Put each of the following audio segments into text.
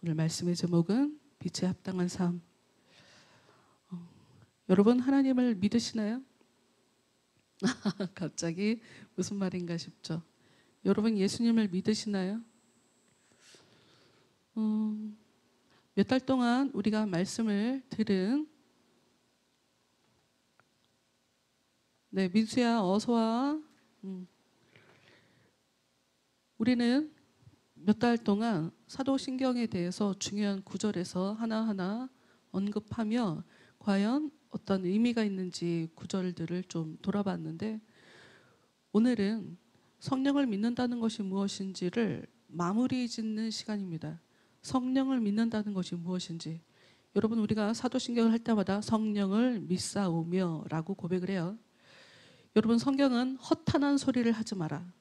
오늘 말씀의 제목은 빛에 합당한 삶. 여러분 하나님을 믿으시나요? 갑자기 무슨 말인가 싶죠. 여러분 예수님을 믿으시나요? 몇 달 동안 우리가 말씀을 들은 민수야 어서 와. 우리는 몇 달 동안 사도신경에 대해서 중요한 구절에서 하나하나 언급하며 과연 어떤 의미가 있는지 구절들을 좀 돌아봤는데, 오늘은 성령을 믿는다는 것이 무엇인지를 마무리 짓는 시간입니다. 성령을 믿는다는 것이 무엇인지. 여러분, 우리가 사도신경을 할 때마다 성령을 믿사오며 라고 고백을 해요. 여러분, 성경은 허탄한 소리를 하지 마라.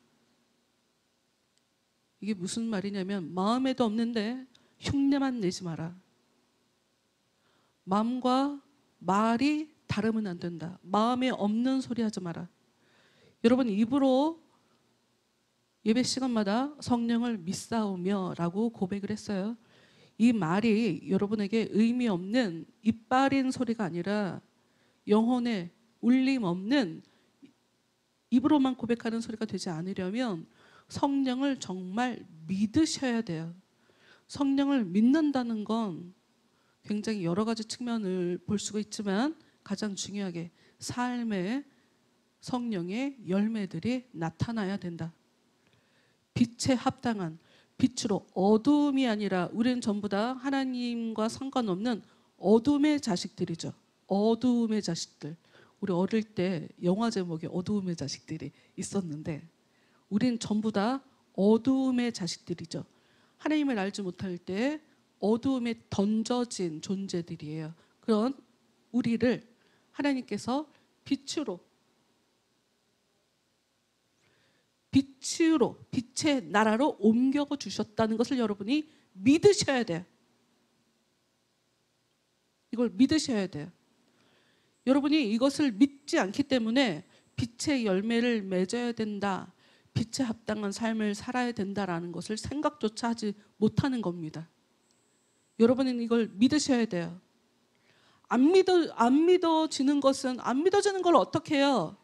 이게 무슨 말이냐면 마음에도 없는데 흉내만 내지 마라. 마음과 말이 다르면 안 된다. 마음에 없는 소리 하지 마라. 여러분, 입으로 예배 시간마다 성령을 믿사오며 라고 고백을 했어요. 이 말이 여러분에게 의미 없는 이빨인 소리가 아니라 영혼에 울림 없는 입으로만 고백하는 소리가 되지 않으려면 성령을 정말 믿으셔야 돼요. 성령을 믿는다는 건 굉장히 여러 가지 측면을 볼 수가 있지만 가장 중요하게 삶에 성령의 열매들이 나타나야 된다. 빛에 합당한, 빛으로, 어둠이 아니라 우리는 전부 다 하나님과 상관없는 어둠의 자식들이죠. 어두움의 자식들. 우리 어릴 때 영화 제목에 어두움의 자식들이 있었는데 우린 전부 다 어두움의 자식들이죠. 하나님을 알지 못할 때 어두움에 던져진 존재들이에요. 그런 우리를 하나님께서 빛으로, 빛의 나라로 옮겨 주셨다는 것을 여러분이 믿으셔야 돼요. 이걸 믿으셔야 돼요. 여러분이 이것을 믿지 않기 때문에 빛의 열매를 맺어야 된다, 빛에 합당한 삶을 살아야 된다라는 것을 생각조차 하지 못하는 겁니다. 여러분은 이걸 믿으셔야 돼요. 안 믿어지는 걸 어떻게 해요?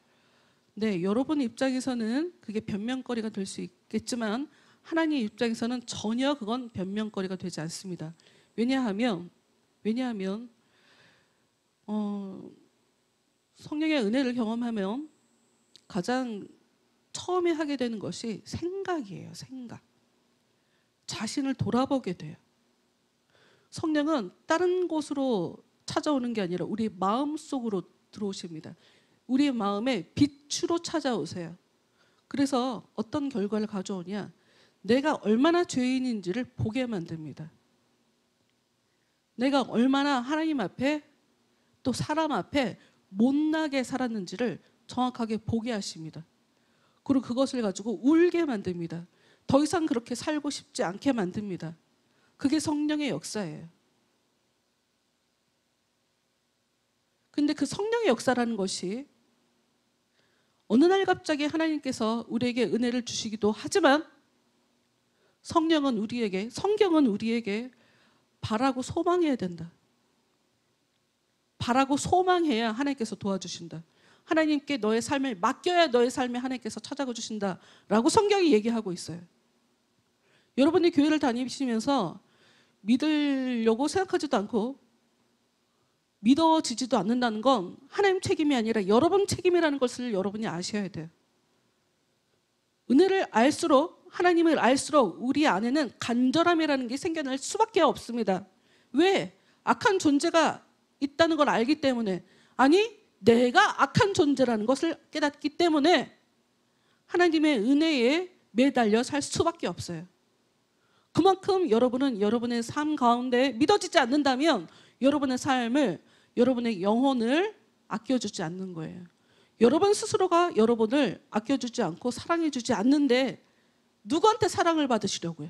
여러분 입장에서는 그게 변명거리가 될 수 있겠지만 하나님 입장에서는 전혀 그건 변명거리가 되지 않습니다. 왜냐하면 성령의 은혜를 경험하면 가장 처음에 하게 되는 것이 생각이에요. 생각. 자신을 돌아보게 돼요. 성령은 다른 곳으로 찾아오는 게 아니라 우리 마음속으로 들어오십니다. 우리의 마음에 빛으로 찾아오세요. 그래서 어떤 결과를 가져오냐? 내가 얼마나 죄인인지를 보게 만듭니다. 내가 얼마나 하나님 앞에 또 사람 앞에 못나게 살았는지를 정확하게 보게 하십니다. 그리고 그것을 가지고 울게 만듭니다. 더 이상 그렇게 살고 싶지 않게 만듭니다. 그게 성령의 역사예요. 근데 그 성령의 역사라는 것이 어느 날 갑자기 하나님께서 우리에게 은혜를 주시기도 하지만 성경은 우리에게 바라고 소망해야 된다. 바라고 소망해야 하나님께서 도와주신다. 하나님께 너의 삶을 맡겨야 너의 삶에 하나님께서 찾아가 주신다라고 성경이 얘기하고 있어요. 여러분이 교회를 다니시면서 믿으려고 생각하지도 않고 믿어지지도 않는다는 건 하나님 책임이 아니라 여러분 책임이라는 것을 여러분이 아셔야 돼요. 은혜를 알수록, 하나님을 알수록 우리 안에는 간절함이라는 게 생겨날 수밖에 없습니다. 왜? 악한 존재가 있다는 걸 알기 때문에, 아니 내가 악한 존재라는 것을 깨닫기 때문에 하나님의 은혜에 매달려 살 수밖에 없어요. 그만큼 여러분은 여러분의 삶 가운데 믿어지지 않는다면 여러분의 삶을, 여러분의 영혼을 아껴주지 않는 거예요. 여러분 스스로가 여러분을 아껴주지 않고 사랑해주지 않는데 누구한테 사랑을 받으시려고요?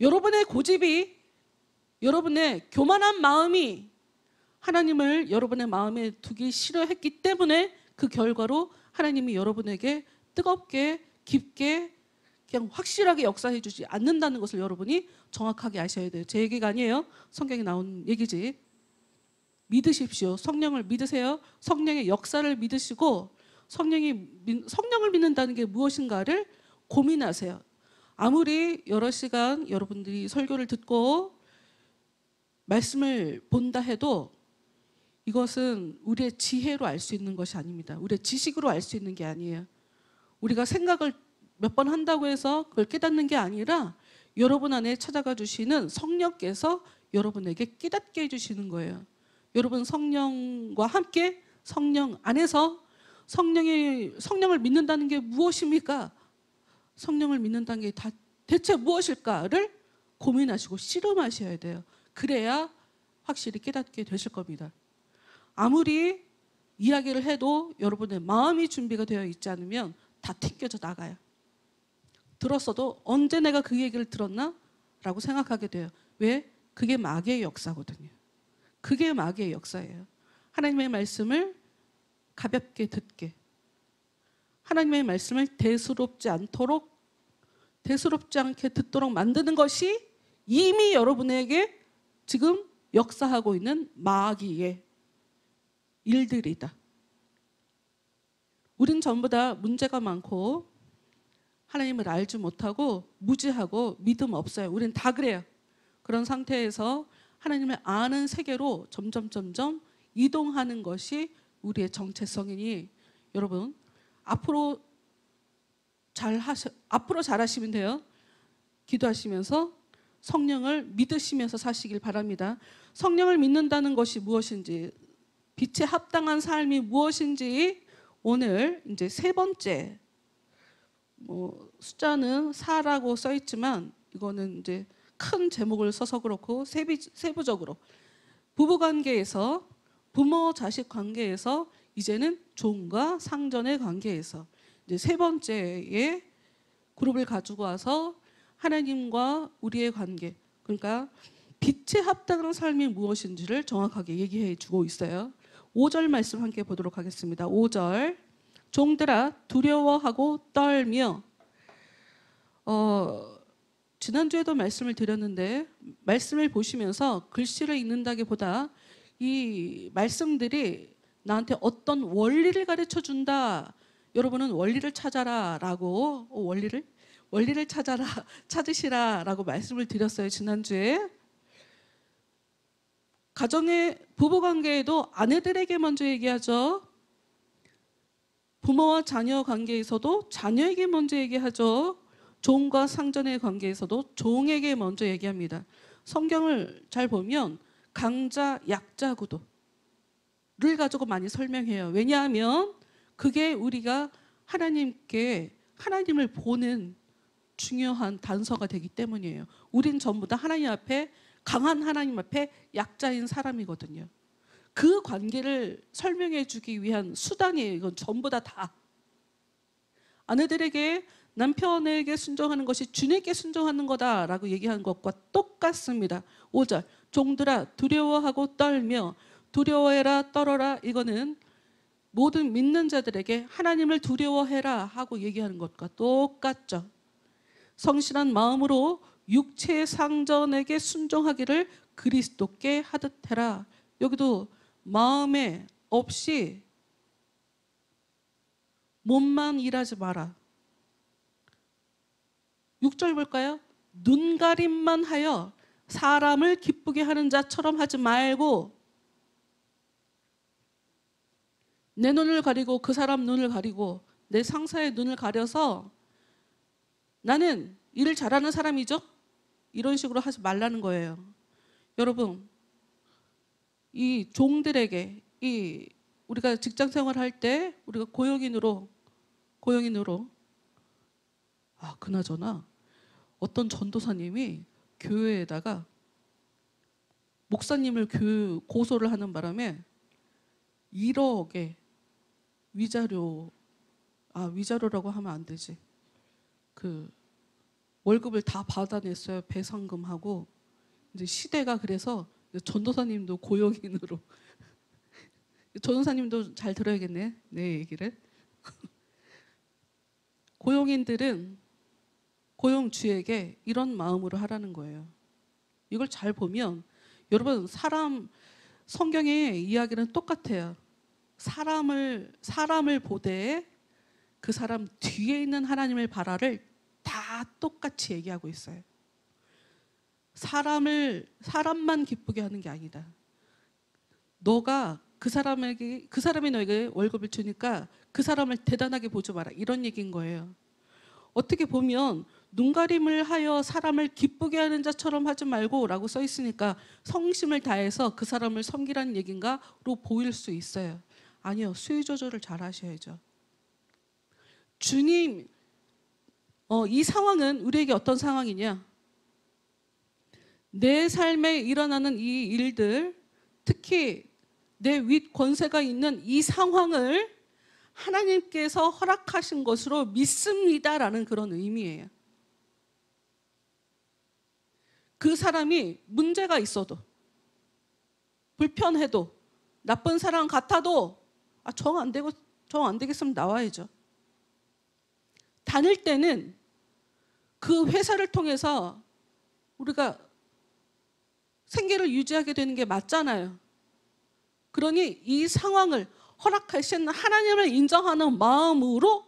여러분의 고집이, 여러분의 교만한 마음이 하나님을 여러분의 마음에 두기 싫어했기 때문에 그 결과로 하나님이 여러분에게 뜨겁게, 깊게 그냥 확실하게 역사해 주지 않는다는 것을 여러분이 정확하게 아셔야 돼요. 제 얘기가 아니에요. 성경에 나온 얘기지. 믿으십시오. 성령을 믿으세요. 성령의 역사를 믿으시고 성령을 믿는다는 게 무엇인가를 고민하세요. 아무리 여러 시간 여러분들이 설교를 듣고 말씀을 본다 해도 이것은 우리의 지혜로 알 수 있는 것이 아닙니다. 우리의 지식으로 알 수 있는 게 아니에요. 우리가 생각을 몇 번 한다고 해서 그걸 깨닫는 게 아니라 여러분 안에 찾아가 주시는 성령께서 여러분에게 깨닫게 해주시는 거예요. 여러분 성령과 함께 성령 안에서 성령을 믿는다는 게 무엇입니까? 성령을 믿는다는 게 대체 무엇일까를 고민하시고 씨름하셔야 돼요. 그래야 확실히 깨닫게 되실 겁니다. 아무리 이야기를 해도 여러분의 마음이 준비가 되어 있지 않으면 다 튕겨져 나가요. 들었어도 언제 내가 그 얘기를 들었나? 라고 생각하게 돼요. 왜? 그게 마귀의 역사거든요. 그게 마귀의 역사예요. 하나님의 말씀을 가볍게 듣게, 하나님의 말씀을 대수롭지 않게 듣도록 만드는 것이 이미 여러분에게 지금 역사하고 있는 마귀의 일들이다. 우린 전부 다 문제가 많고 하나님을 알지 못하고 무지하고 믿음 없어요. 우린 다 그래요. 그런 상태에서 하나님을 아는 세계로 점점 이동하는 것이 우리의 정체성이니 여러분 앞으로 잘하시면 돼요. 기도하시면서 성령을 믿으시면서 사시길 바랍니다. 성령을 믿는다는 것이 무엇인지, 빛에 합당한 삶이 무엇인지 오늘 이제 세 번째, 숫자는 4라고 써 있지만 이거는 이제 큰 제목을 써서 그렇고 세부적으로 부부관계에서, 부모 자식 관계에서, 이제는 종과 상전의 관계에서 이제 세 번째의 그룹을 가지고 와서 하나님과 우리의 관계, 그러니까 빛에 합당한 삶이 무엇인지를 정확하게 얘기해 주고 있어요. 5절 말씀 함께 보도록 하겠습니다. 5절, 종들아 두려워하고 떨며. 지난주에도 말씀을 드렸는데 말씀을 보시면서 글씨를 읽는다기보다 이 말씀들이 나한테 어떤 원리를 가르쳐 준다. 여러분은 원리를 찾아라 라고, 원리를 찾으시라 라고 말씀을 드렸어요. 지난주에. 가정의 부부관계에도 아내들에게 먼저 얘기하죠. 부모와 자녀 관계에서도 자녀에게 먼저 얘기하죠. 종과 상전의 관계에서도 종에게 먼저 얘기합니다. 성경을 잘 보면 강자, 약자 구도를 가지고 많이 설명해요. 왜냐하면 그게 우리가 하나님을 보는 중요한 단서가 되기 때문이에요. 우린 전부 다 하나님 앞에, 강한 하나님 앞에 약자인 사람이거든요. 그 관계를 설명해 주기 위한 수단이에요. 이건 전부 다. 아내들에게 남편에게 순종하는 것이 주님께 순종하는 거다라고 얘기한 것과 똑같습니다. 5절, 종들아 두려워하고 떨며. 두려워해라, 떨어라. 이거는 모든 믿는 자들에게 하나님을 두려워해라 하고 얘기하는 것과 똑같죠. 성실한 마음으로 육체의 상전에게 순종하기를 그리스도께 하듯 해라. 여기도 마음에 없이 몸만 일하지 마라. 6절 볼까요? 눈가림만 하여 사람을 기쁘게 하는 자처럼 하지 말고, 내 눈을 가리고 그 사람 눈을 가리고 내 상사의 눈을 가려서 나는 일을 잘하는 사람이죠? 이런 식으로 하지 말라는 거예요. 여러분, 이 종들에게, 우리가 직장 생활할 때 우리가 고용인으로 그나저나 어떤 전도사님이 교회에다가 목사님을 고소를 하는 바람에 1억의 위자료라고 하면 안 되지. 그 월급을 다 받아냈어요. 배상금하고. 이제 시대가 그래서 전도사님도 고용인으로. 전도사님도 잘 들어야겠네. 내 얘기를. 고용인들은 고용주에게 이런 마음으로 하라는 거예요. 이걸 잘 보면 여러분 성경의 이야기는 똑같아요. 사람을 보되 그 사람 뒤에 있는 하나님을 바라를 다 똑같이 얘기하고 있어요. 사람만 기쁘게 하는 게 아니다. 너가 그 사람이 너에게 월급을 주니까 그 사람을 대단하게 보지 마라. 이런 얘기인 거예요. 어떻게 보면 눈가림을 하여 사람을 기쁘게 하는 자처럼 하지 말고 라고 써 있으니까 성심을 다해서 그 사람을 섬기라는 얘기인가로 보일 수 있어요. 아니요. 수위 조절을 잘 하셔야죠. 주님, 이 상황은 우리에게 어떤 상황이냐? 내 삶에 일어나는 이 일들, 특히 내 윗 권세가 있는 이 상황을 하나님께서 허락하신 것으로 믿습니다라는 그런 의미예요. 그 사람이 문제가 있어도, 불편해도, 나쁜 사람 같아도 정 안 되겠으면 나와야죠. 다닐 때는 그 회사를 통해서 우리가 생계를 유지하게 되는 게 맞잖아요. 그러니 이 상황을 허락하신 하나님을 인정하는 마음으로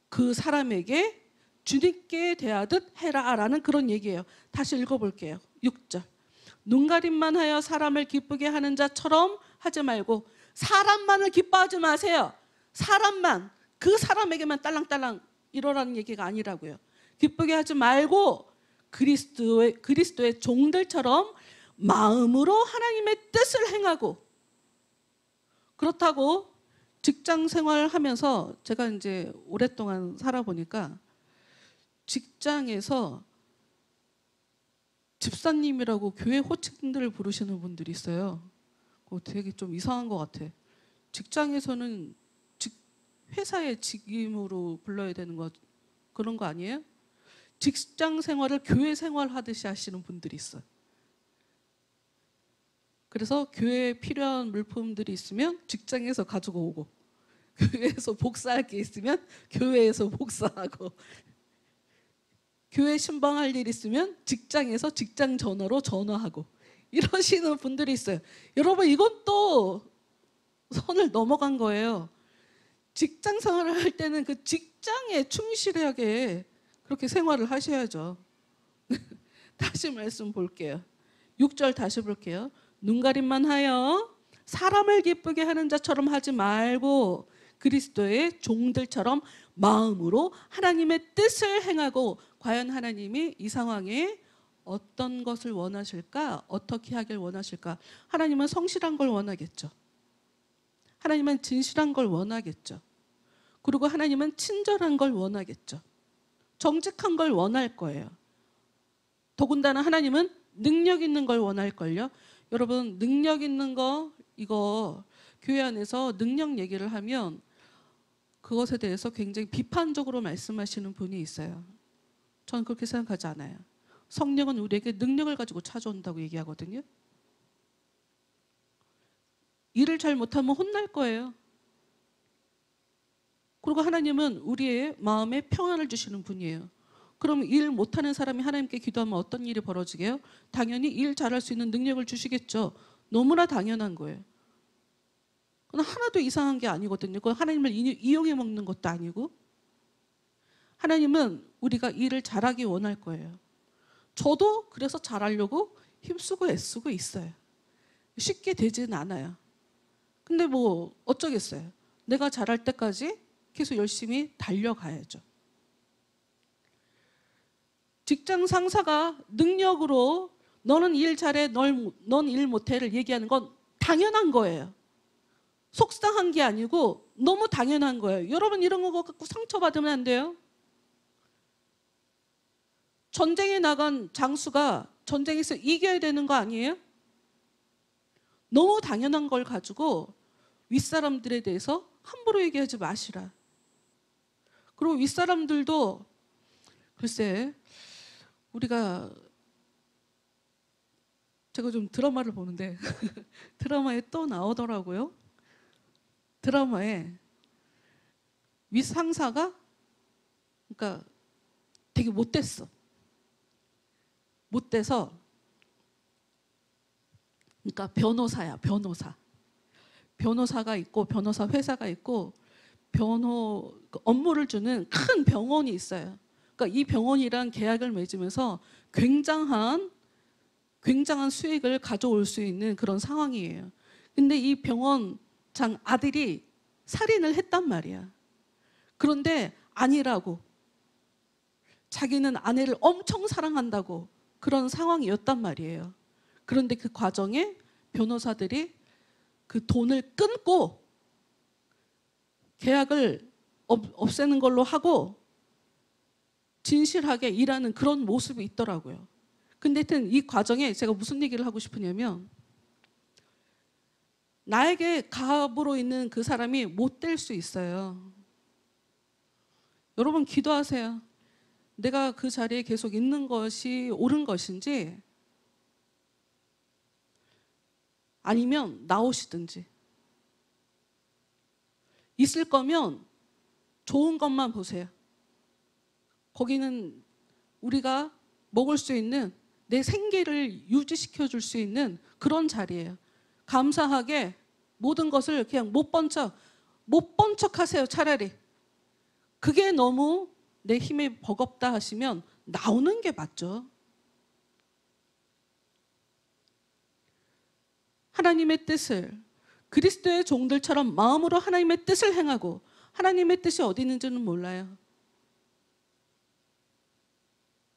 그 사람에게 주님께 대하듯 해라라는 그런 얘기예요. 다시 읽어볼게요. 6절. 눈가림만 하여 사람을 기쁘게 하는 자처럼 하지 말고 사람만을 기뻐하지 마세요. 그 사람에게만 딸랑딸랑 이러라는 얘기가 아니라고요. 기쁘게 하지 말고 그리스도의 종들처럼 마음으로 하나님의 뜻을 행하고, 그렇다고 직장 생활하면서 제가 이제 오랫동안 살아보니까 직장에서 집사님이라고 교회 호칭들을 부르시는 분들이 있어요. 그거 되게 좀 이상한 것 같아. 직장에서는 회사의 직임으로 불러야 되는 거 그런 거 아니에요? 직장 생활을 교회 생활 하듯이 하시는 분들이 있어요. 그래서 교회에 필요한 물품들이 있으면 직장에서 가지고 오고, 교회에서 복사할 게 있으면 교회에서 복사하고, 교회 신방할 일 있으면 직장에서 직장 전화로 전화하고 이러시는 분들이 있어요. 여러분, 이건 또 선을 넘어간 거예요. 직장 생활을 할 때는 그 직장에 충실하게 그렇게 생활을 하셔야죠. 다시 말씀 볼게요. 6절 다시 볼게요. 눈가림만 하여 사람을 기쁘게 하는 자처럼 하지 말고 그리스도의 종들처럼 마음으로 하나님의 뜻을 행하고. 과연 하나님이 이 상황에 어떤 것을 원하실까? 어떻게 하길 원하실까? 하나님은 성실한 걸 원하겠죠. 하나님은 진실한 걸 원하겠죠. 그리고 하나님은 친절한 걸 원하겠죠. 정직한 걸 원할 거예요. 더군다나 하나님은 능력 있는 걸 원할걸요. 여러분, 능력 있는 거, 이거 교회 안에서 능력 얘기를 하면 그것에 대해서 굉장히 비판적으로 말씀하시는 분이 있어요. 저는 그렇게 생각하지 않아요. 성령은 우리에게 능력을 가지고 찾아온다고 얘기하거든요. 일을 잘 못하면 혼날 거예요. 그리고 하나님은 우리의 마음에 평안을 주시는 분이에요. 그럼 일 못하는 사람이 하나님께 기도하면 어떤 일이 벌어지게요? 당연히 일 잘할 수 있는 능력을 주시겠죠. 너무나 당연한 거예요. 그건 하나도 이상한 게 아니거든요. 그건 하나님을 이용해 먹는 것도 아니고. 하나님은 우리가 일을 잘하기 원할 거예요. 저도 그래서 잘하려고 힘쓰고 애쓰고 있어요. 쉽게 되지는 않아요. 근데 뭐 어쩌겠어요. 내가 잘할 때까지 계속 열심히 달려가야죠. 직장 상사가 능력으로 너는 일 잘해, 넌 일 못해를 얘기하는 건 당연한 거예요. 속상한 게 아니고 너무 당연한 거예요. 여러분, 이런 거 갖고 상처받으면 안 돼요. 전쟁에 나간 장수가 전쟁에서 이겨야 되는 거 아니에요? 너무 당연한 걸 가지고 윗사람들에 대해서 함부로 얘기하지 마시라. 그리고 윗사람들도 글쎄, 제가 좀 드라마를 보는데 드라마에 또 나오더라고요. 드라마에 윗상사가, 그러니까 되게 못됐어. 못돼서, 그러니까 변호사야, 변호사. 변호사가 있고 변호사 회사가 있고 업무를 주는 큰 병원이 있어요. 그러니까 이 병원이랑 계약을 맺으면서 굉장한 수익을 가져올 수 있는 그런 상황이에요. 근데 이 병원장 아들이 살인을 했단 말이야. 그런데 아니라고. 자기는 아내를 엄청 사랑한다고 그런 상황이었단 말이에요. 그런데 그 과정에 변호사들이 그 돈을 끊고 계약을 없애는 걸로 하고 진실하게 일하는 그런 모습이 있더라고요. 근데 하여튼 이 과정에 제가 무슨 얘기를 하고 싶으냐면, 나에게 갑으로 있는 그 사람이 못 될 수 있어요. 여러분 기도하세요. 내가 그 자리에 계속 있는 것이 옳은 것인지 아니면 나오시든지. 있을 거면 좋은 것만 보세요. 거기는 우리가 먹을 수 있는, 내 생계를 유지시켜 줄 수 있는 그런 자리예요. 감사하게 모든 것을 그냥 못 본 척 하세요. 차라리. 그게 너무 내 힘이 버겁다 하시면 나오는 게 맞죠. 하나님의 뜻을, 그리스도의 종들처럼 마음으로 하나님의 뜻을 행하고, 하나님의 뜻이 어디 있는지는 몰라요.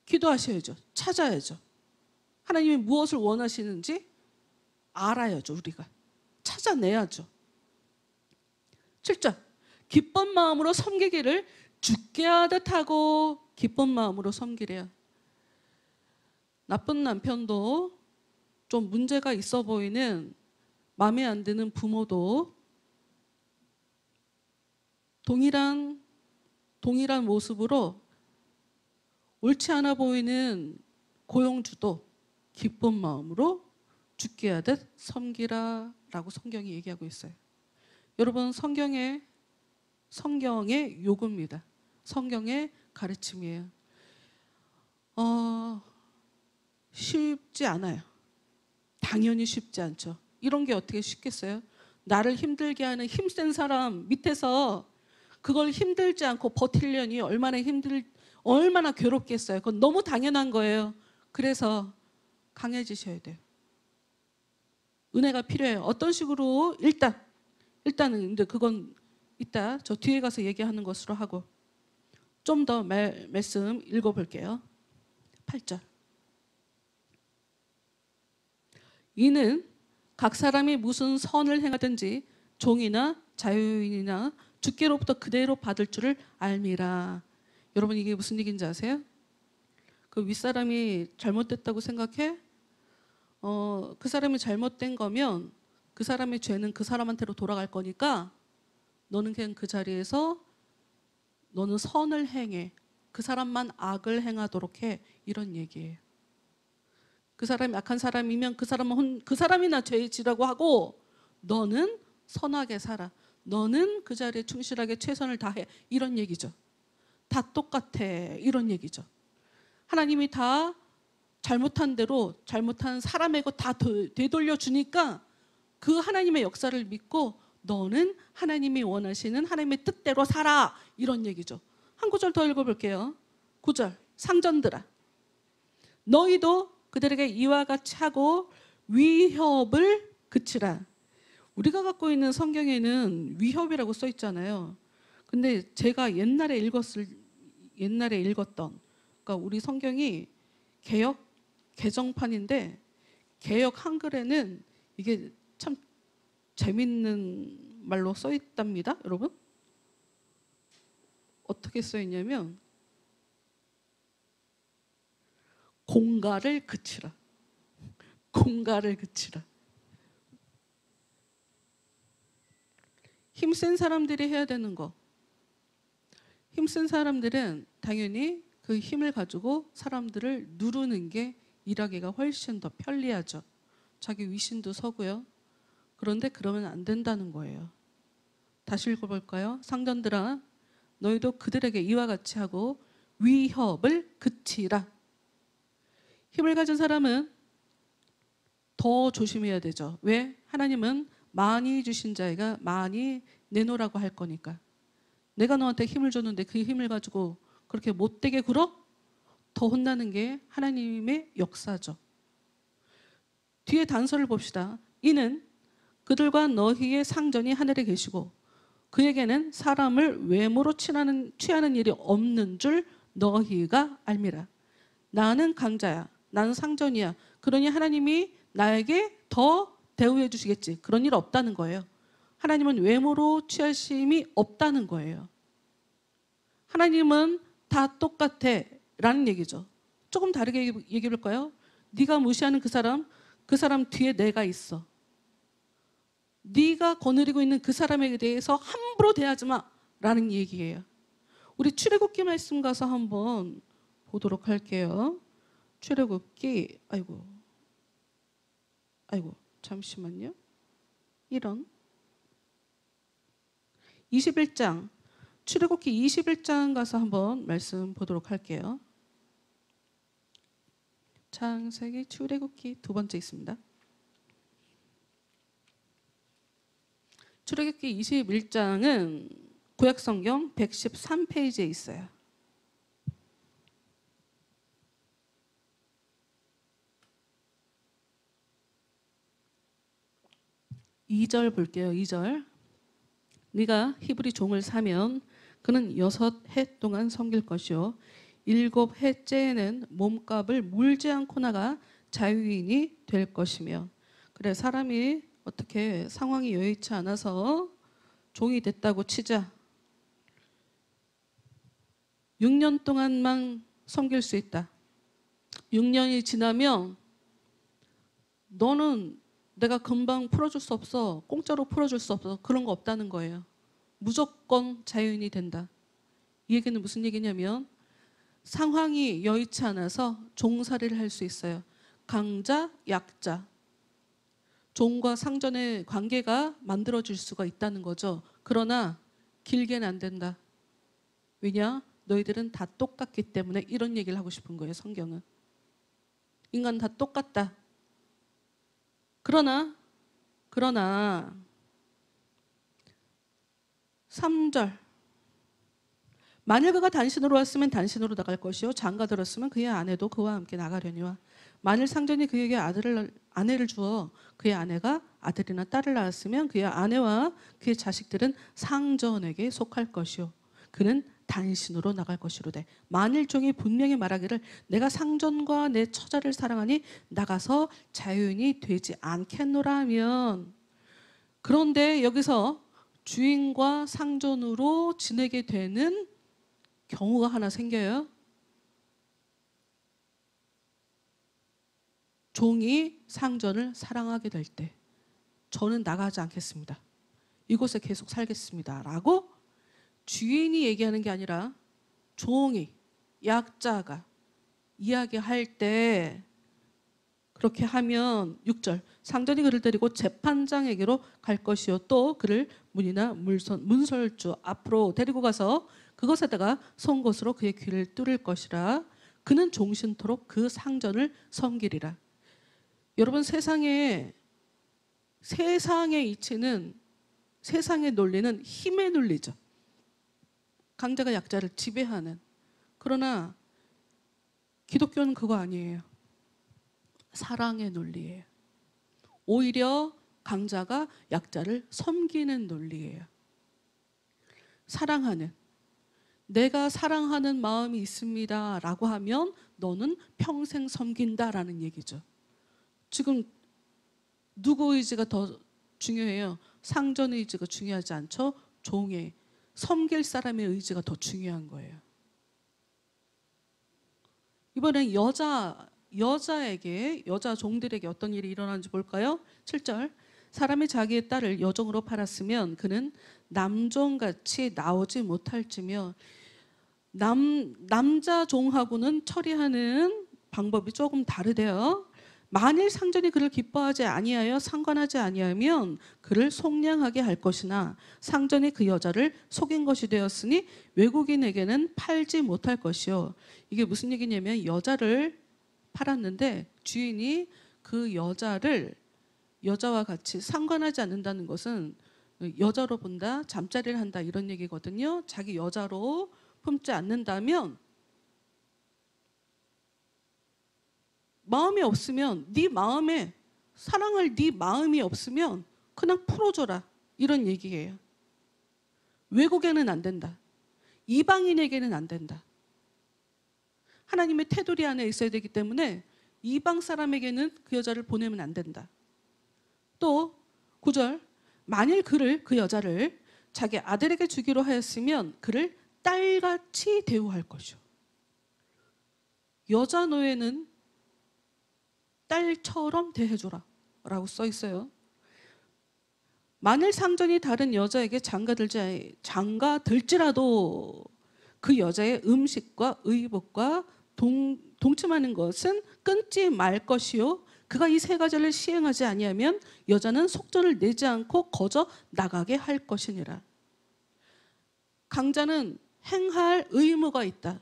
기도하셔야죠. 찾아야죠. 하나님이 무엇을 원하시는지 알아야죠. 우리가 찾아내야죠. 7절, 기쁜 마음으로 섬기기를 죽게 하듯 하고 기쁜 마음으로 섬기래요. 나쁜 남편도, 좀 문제가 있어 보이는, 마음에 안 드는 부모도 동일한 모습으로 옳지 않아 보이는 고용주도 기쁜 마음으로 죽게 하듯 섬기라라고 성경이 얘기하고 있어요. 여러분, 성경의 요구입니다. 성경의 가르침이에요. 쉽지 않아요. 당연히 쉽지 않죠. 이런 게 어떻게 쉽겠어요? 나를 힘들게 하는 힘센 사람 밑에서 그걸 힘들지 않고 버틸려니 얼마나 괴롭겠어요. 그건 너무 당연한 거예요. 그래서 강해지셔야 돼요. 은혜가 필요해요. 어떤 식으로? 일단은 근데 그건 이따 저 뒤에 가서 얘기하는 것으로 하고, 좀 더 말씀 읽어볼게요. 8절. 이는 각 사람이 무슨 선을 행하든지 종이나 자유인이나 주께로부터 그대로 받을 줄을 알미라. 여러분, 이게 무슨 얘기인지 아세요? 그 윗사람이 잘못됐다고 생각해? 그 사람이 잘못된 거면 그 사람의 죄는 그 사람한테로 돌아갈 거니까 너는 그냥 그 자리에서 너는 선을 행해. 그 사람만 악을 행하도록 해. 이런 얘기예요. 그 사람이 악한 사람이면 그 사람이나 죄에 지라고 하고, 너는 선하게 살아. 너는 그 자리에 충실하게 최선을 다해. 이런 얘기죠. 다 똑같아. 이런 얘기죠. 하나님이 다 잘못한 대로 잘못한 사람에게 다 되돌려 주니까 그 하나님의 역사를 믿고 너는 하나님이 원하시는 하나님의 뜻대로 살아. 이런 얘기죠. 한 구절 더 읽어볼게요. 9절. 상전들아, 너희도 그들에게 이와 같이 하고 위협을 그치라. 우리가 갖고 있는 성경에는 위협이라고 써 있잖아요. 근데 제가 옛날에 읽었던, 그러니까 우리 성경이 개정판인데 개역 한글에는 이게 참 재밌는 말로 써 있답니다. 여러분, 어떻게 써 있냐면 공갈을 그치라. 공갈을 그치라. 힘센 사람들이 해야 되는 거. 힘센 사람들은 당연히 그 힘을 가지고 사람들을 누르는 게 일하기가 훨씬 더 편리하죠. 자기 위신도 서고요. 그런데 그러면 안 된다는 거예요. 다시 읽어볼까요? 상전들아, 너희도 그들에게 이와 같이 하고 위협을 그치라. 힘을 가진 사람은 더 조심해야 되죠. 왜? 하나님은 많이 주신 자에게 많이 내놓으라고 할 거니까. 내가 너한테 힘을 줬는데 그 힘을 가지고 그렇게 못되게 굴어? 더 혼나는 게 하나님의 역사죠. 뒤에 단서를 봅시다. 이는 그들과 너희의 상전이 하늘에 계시고 그에게는 사람을 외모로 취하는 일이 없는 줄 너희가 알미라. 나는 강자야. 나는 상전이야. 그러니 하나님이 나에게 더 대우해 주시겠지. 그런 일 없다는 거예요. 하나님은 외모로 취하심이 없다는 거예요. 하나님은 다 똑같아 라는 얘기죠. 조금 다르게 얘기해 볼까요? 네가 무시하는 그 사람 뒤에 내가 있어. 네가 거느리고 있는 그 사람에 대해서 함부로 대하지 마 라는 얘기예요. 우리 출애굽기 말씀 가서 한번 보도록 할게요. 출애굽기 아이고 잠시만요. 21장 출애굽기 21장 가서 한번 말씀 보도록 할게요. 창세기 출애굽기 두 번째 있습니다. 출애굽기 21장은 구약성경 113페이지에 있어요. 2절 볼게요. 2절. 네가 히브리 종을 사면 그는 6해 동안 섬길 것이요 7해째에는 몸값을 물지 않고 나가 자유인이 될 것이며. 그래, 사람이 어떻게 상황이 여의치 않아서 종이 됐다고 치자. 6년 동안만 섬길 수 있다. 6년이 지나면 너는 내가 금방 풀어줄 수 없어. 공짜로 풀어줄 수 없어. 그런 거 없다는 거예요. 무조건 자유인이 된다. 이 얘기는 무슨 얘기냐면 상황이 여의치 않아서 종살이를 할 수 있어요. 강자, 약자. 종과 상전의 관계가 만들어질 수가 있다는 거죠. 그러나 길게는 안 된다. 왜냐? 너희들은 다 똑같기 때문에 이런 얘기를 하고 싶은 거예요. 성경은. 인간 다 똑같다. 그러나 3절. 만일 그가 단신으로 왔으면 단신으로 나갈 것이요 장가 들었으면 그의 아내도 그와 함께 나가려니와 만일 상전이 그에게 아내를 주어 그의 아내가 아들이나 딸을 낳았으면 그의 아내와 그의 자식들은 상전에게 속할 것이요 그는 단신으로 나갈 것이로되 만일 종이 분명히 말하기를 내가 상전과 내 처자를 사랑하니 나가서 자유인이 되지 않겠노라 하면. 그런데 여기서 주인과 상전으로 지내게 되는 경우가 하나 생겨요. 종이 상전을 사랑하게 될 때 저는 나가지 않겠습니다. 이곳에 계속 살겠습니다. 라고 주인이 얘기하는 게 아니라 종이, 약자가 이야기할 때 그렇게 하면 6절 상전이 그를 데리고 재판장에게로 갈 것이요 또 그를 문이나 문설주 앞으로 데리고 가서 그것에다가 송곳으로 그의 귀를 뚫을 것이라. 그는 종신토록 그 상전을 섬기리라. 여러분, 세상의 이치는, 세상의 논리는 힘의 논리죠. 강자가 약자를 지배하는. 그러나 기독교는 그거 아니에요. 사랑의 논리예요. 오히려 강자가 약자를 섬기는 논리예요. 사랑하는. 내가 사랑하는 마음이 있습니다 라고 하면 너는 평생 섬긴다라는 얘기죠. 지금 누구 의지가 더 중요해요? 상전 의지가 중요하지 않죠? 종의, 섬길 사람의 의지가 더 중요한 거예요. 이번엔 여자 종들에게 어떤 일이 일어나는지 볼까요? 7절. 사람이 자기의 딸을 여종으로 팔았으면 그는 남종같이 나오지 못할지며. 남자 종하고는 처리하는 방법이 조금 다르대요. 만일 상전이 그를 기뻐하지 아니하여 상관하지 아니하면 그를 속량하게 할 것이나 상전이 그 여자를 속인 것이 되었으니 외국인에게는 팔지 못할 것이요. 이게 무슨 얘기냐면 여자를 팔았는데 주인이 그 여자와 같이 상관하지 않는다는 것은 여자로 본다, 잠자리를 한다 이런 얘기거든요. 자기 여자로 품지 않는다면 마음이 없으면 네 마음에 사랑할 네 마음이 없으면 그냥 풀어줘라 이런 얘기예요. 외국에는 안 된다. 이방인에게는 안 된다. 하나님의 테두리 안에 있어야 되기 때문에 이방 사람에게는 그 여자를 보내면 안 된다. 또 9절 만일 그 여자를 자기 아들에게 주기로 하였으면 그를 딸같이 대우할 것이요. 여자 노예는 딸처럼 대해줘라 라고 써 있어요. 만일 상전이 다른 여자에게 장가들지라도 그 여자의 음식과 의복과 동침하는 것은 끊지 말 것이요. 그가 이 세 가지를 시행하지 아니하면 여자는 속전을 내지 않고 거저 나가게 할 것이니라. 강자는 행할 의무가 있다.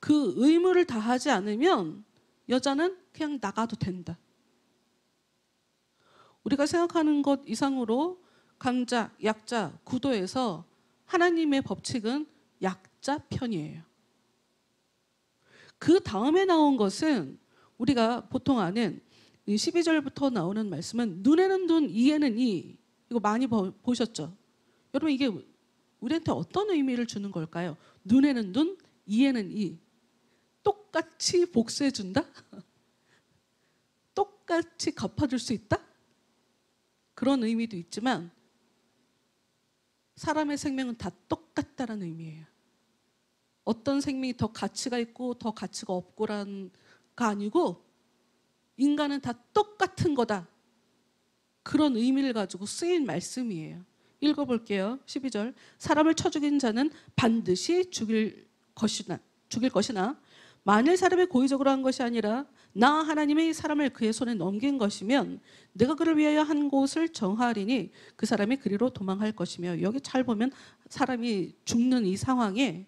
그 의무를 다하지 않으면 여자는 그냥 나가도 된다. 우리가 생각하는 것 이상으로 강자, 약자 구도에서 하나님의 법칙은 약자 편이에요. 그 다음에 나온 것은 우리가 보통 아는 12절부터 나오는 말씀은 눈에는 눈, 이에는 이. 이거 많이 보셨죠? 여러분 이게 우리한테 어떤 의미를 주는 걸까요? 눈에는 눈, 이에는 이. 똑같이 복수해 준다? 똑같이 갚아줄 수 있다? 그런 의미도 있지만 사람의 생명은 다 똑같다는 의미예요. 어떤 생명이 더 가치가 있고 더 가치가 없고라는 거 아니고 인간은 다 똑같은 거다. 그런 의미를 가지고 쓰인 말씀이에요. 읽어볼게요. 12절 사람을 쳐 죽인 자는 반드시 죽일 것이나 만일 사람이 고의적으로 한 것이 아니라 나 하나님이 사람을 그의 손에 넘긴 것이면 내가 그를 위하여 한 곳을 정하리니 그 사람이 그리로 도망할 것이며 여기 잘 보면 사람이 죽는 이 상황에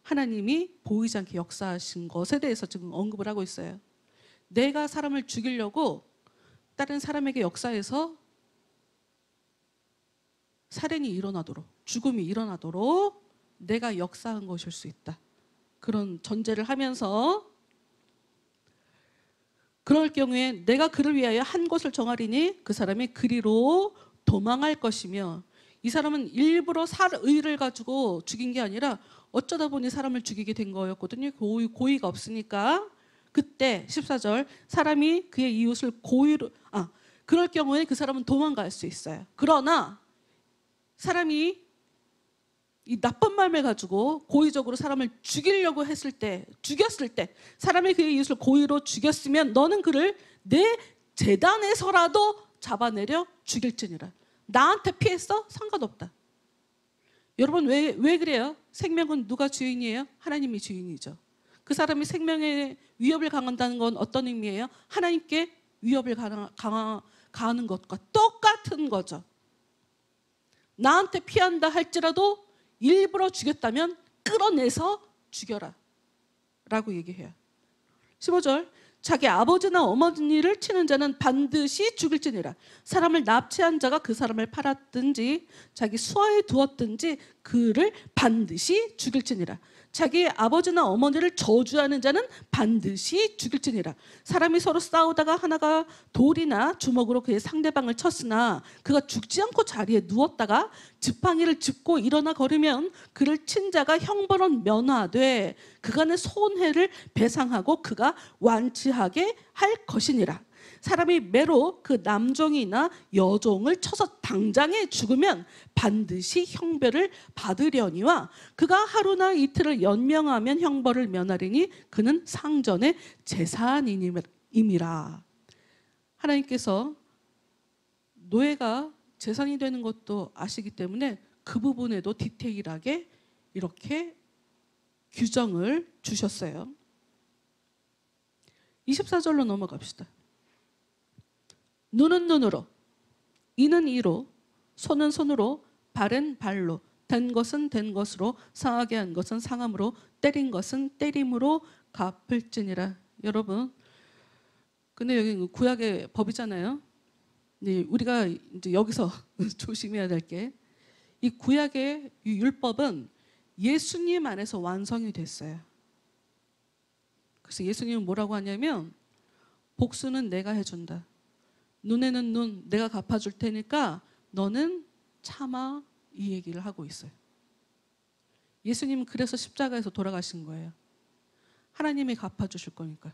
하나님이 보이지 않게 역사하신 것에 대해서 지금 언급을 하고 있어요. 내가 사람을 죽이려고 다른 사람에게 역사해서 살인이 일어나도록 죽음이 일어나도록 내가 역사한 것일 수 있다. 그런 전제를 하면서 그럴 경우에 내가 그를 위하여 한 곳을 정하리니 그 사람이 그리로 도망할 것이며 이 사람은 일부러 의를 가지고 죽인 게 아니라 어쩌다 보니 사람을 죽이게 된 거였거든요. 고의가 없으니까. 그때 14절 사람이 그의 이웃을 그럴 경우에 그 사람은 도망갈 수 있어요. 그러나 사람이 이 나쁜 마음을 가지고 고의적으로 사람을 죽이려고 죽였을 때 사람이 그의 이웃을 고의로 죽였으면 너는 그를 내 제단에서라도 잡아내려 죽일지니라. 나한테 피했어? 상관없다. 여러분 왜 그래요? 생명은 누가 주인이에요? 하나님이 주인이죠. 그 사람이 생명에 위협을 가한다는 건 어떤 의미예요? 하나님께 위협을 가하는 것과 똑같은 거죠. 나한테 피한다 할지라도 일부러 죽였다면 끌어내서 죽여라 라고 얘기해요. 15절 자기 아버지나 어머니를 치는 자는 반드시 죽일지니라. 사람을 납치한 자가 그 사람을 팔았든지 자기 수하에 두었든지 그를 반드시 죽일지니라. 자기 아버지나 어머니를 저주하는 자는 반드시 죽일지니라. 사람이 서로 싸우다가 하나가 돌이나 주먹으로 그의 상대방을 쳤으나 그가 죽지 않고 자리에 누웠다가 지팡이를 짚고 일어나 걸으면 그를 친 자가 형벌은 면하되 그간의 손해를 배상하고 그가 완치하게 할 것이니라. 사람이 매로 그 남종이나 여종을 쳐서 당장에 죽으면 반드시 형벌을 받으려니와 그가 하루나 이틀을 연명하면 형벌을 면하리니 그는 상전의 재산임이라. 하나님께서 노예가 재산이 되는 것도 아시기 때문에 그 부분에도 디테일하게 이렇게 규정을 주셨어요. 24절로 넘어갑시다. 눈은 눈으로, 이는 이로, 손은 손으로, 발은 발로, 된 것은 된 것으로, 상하게 한 것은 상함으로, 때린 것은 때림으로 갚을지니라. 여러분, 근데 여기 구약의 법이잖아요. 네, 우리가 이제 여기서 조심해야 될 게, 이 구약의 이 율법은 예수님 안에서 완성이 됐어요. 그래서 예수님은 뭐라고 하냐면, 복수는 내가 해준다. 눈에는 눈, 내가 갚아줄 테니까 너는 참아, 이 얘기를 하고 있어요. 예수님은 그래서 십자가에서 돌아가신 거예요. 하나님이 갚아주실 거니까.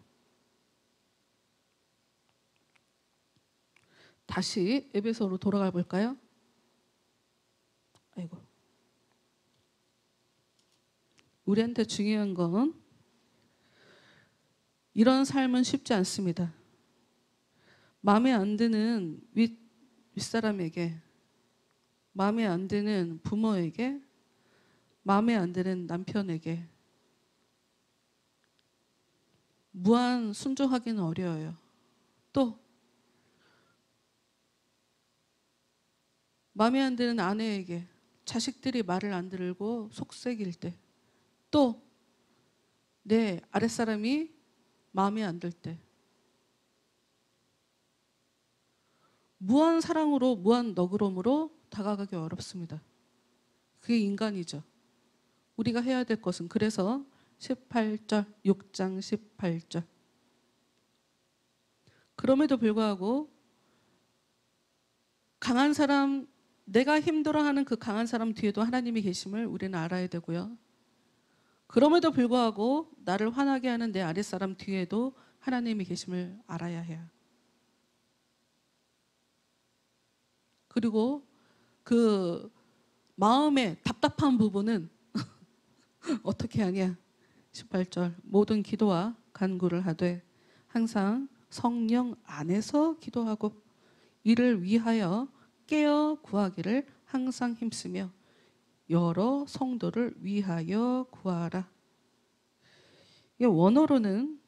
다시 에베소로 돌아가 볼까요? 아이고. 우리한테 중요한 건 이런 삶은 쉽지 않습니다. 마음에 안 드는 윗사람에게, 마음에 안 드는 부모에게, 마음에 안 드는 남편에게 무한 순종하기는 어려워요. 또 마음에 안 드는 아내에게 자식들이 말을 안 들고 속색일 때, 또 내 아랫사람이 마음에 안 들 때, 무한 사랑으로 무한 너그러움으로 다가가기 어렵습니다. 그게 인간이죠. 우리가 해야 될 것은, 그래서 18절, 6장 18절. 그럼에도 불구하고 강한 사람, 내가 힘들어하는 그 강한 사람 뒤에도 하나님이 계심을 우리는 알아야 되고요. 그럼에도 불구하고 나를 화나게 하는 내 아랫사람 뒤에도 하나님이 계심을 알아야 해요. 그리고 그 마음의 답답한 부분은 어떻게 하냐? 18절, 모든 기도와 간구를 하되 항상 성령 안에서 기도하고 이를 위하여 깨어 구하기를 항상 힘쓰며 여러 성도를 위하여 구하라. 이 원어로는,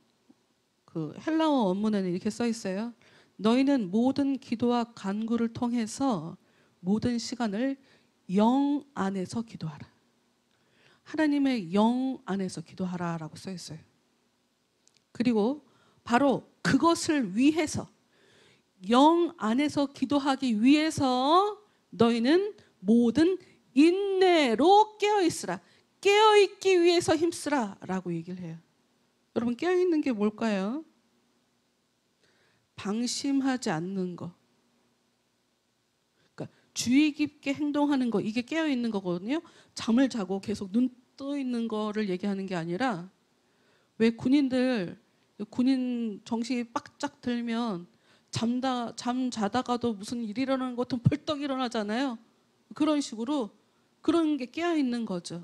그 헬라어 원문에는 이렇게 써 있어요. 너희는 모든 기도와 간구를 통해서 모든 시간을 영 안에서 기도하라. 하나님의 영 안에서 기도하라라고 써 있어요. 그리고 바로 그것을 위해서, 영 안에서 기도하기 위해서 너희는 모든 인내로 깨어있으라. 깨어있기 위해서 힘쓰라 라고 얘기를 해요. 여러분, 깨어있는 게 뭘까요? 방심하지 않는 거, 그러니까 주의 깊게 행동하는 거, 이게 깨어있는 거거든요. 잠을 자고 계속 눈 떠 있는 거를 얘기하는 게 아니라, 왜 군인들, 군인 정신이 빡짝 들면 잠 자다가도 무슨 일 일어나는 것 같으면 벌떡 일어나잖아요. 그런 식으로 그런 게 깨어있는 거죠.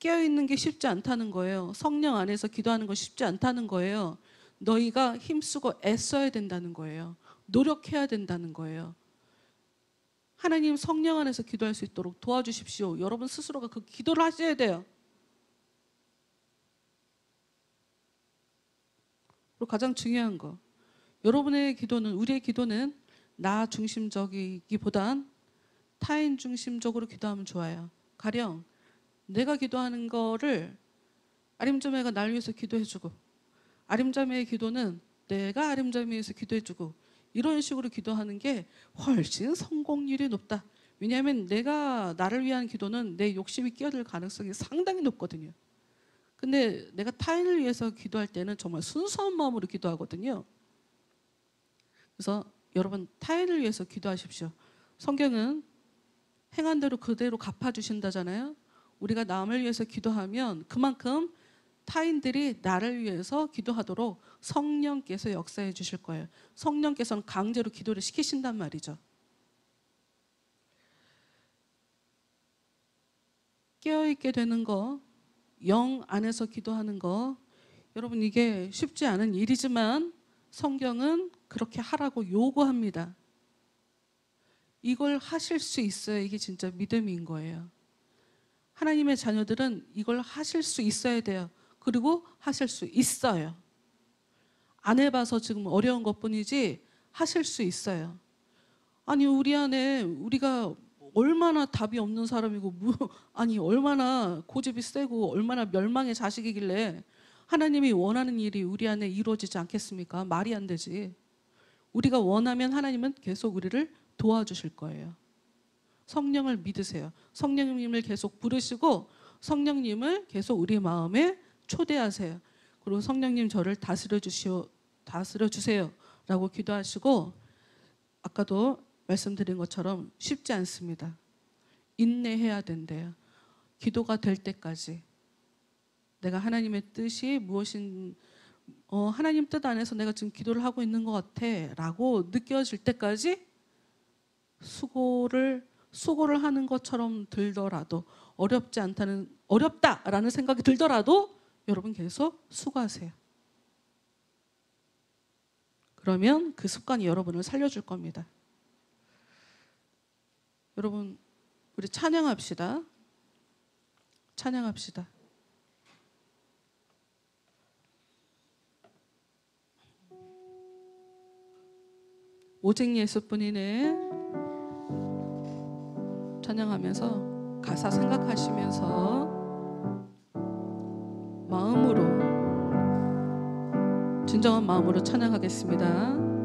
깨어있는 게 쉽지 않다는 거예요. 성령 안에서 기도하는 건 쉽지 않다는 거예요. 너희가 힘쓰고 애써야 된다는 거예요. 노력해야 된다는 거예요. 하나님 성령 안에서 기도할 수 있도록 도와주십시오. 여러분 스스로가 그 기도를 하셔야 돼요. 그리고 가장 중요한 거, 여러분의 기도는, 우리의 기도는 나 중심적이기보단 타인 중심적으로 기도하면 좋아요. 가령 내가 기도하는 거를 아림자매가 날 위해서 기도해주고, 아림자매의 기도는 내가 아림자매에 위해서 기도해주고, 이런 식으로 기도하는 게 훨씬 성공률이 높다. 왜냐하면 내가 나를 위한 기도는 내 욕심이 끼어들 가능성이 상당히 높거든요. 근데 내가 타인을 위해서 기도할 때는 정말 순수한 마음으로 기도하거든요. 그래서 여러분, 타인을 위해서 기도하십시오. 성경은 행한 대로 그대로 갚아주신다잖아요. 우리가 남을 위해서 기도하면 그만큼 타인들이 나를 위해서 기도하도록 성령께서 역사해 주실 거예요. 성령께서는 강제로 기도를 시키신단 말이죠. 깨어있게 되는 거, 영 안에서 기도하는 거, 여러분 이게 쉽지 않은 일이지만 성경은 그렇게 하라고 요구합니다. 이걸 하실 수 있어야 이게 진짜 믿음인 거예요. 하나님의 자녀들은 이걸 하실 수 있어야 돼요. 그리고 하실 수 있어요. 안 해봐서 지금 어려운 것뿐이지 하실 수 있어요. 아니 우리 안에 우리가 얼마나 답이 없는 사람이고 아니 얼마나 고집이 세고 얼마나 멸망의 자식이길래 하나님이 원하는 일이 우리 안에 이루어지지 않겠습니까? 말이 안 되지. 우리가 원하면 하나님은 계속 우리를 도와주실 거예요. 성령을 믿으세요. 성령님을 계속 부르시고 성령님을 계속 우리 마음에 초대하세요. 그리고 성령님 저를 다스려 주세요 라고 기도하시고, 아까도 말씀드린 것처럼 쉽지 않습니다. 인내해야 된대요. 기도가 될 때까지 내가 하나님의 뜻이 무엇인 하나님 뜻 안에서 내가 지금 기도를 하고 있는 것 같아 라고 느껴질 때까지 수고를 하는 것처럼 들더라도, 어렵다라는 생각이 들더라도 여러분 계속 수고하세요. 그러면 그 습관이 여러분을 살려줄 겁니다. 여러분 우리 찬양합시다. 찬양합시다. 오직 예수뿐이네. 찬양하면서 가사 생각하시면서 마음으로, 진정한 마음으로 찬양하겠습니다.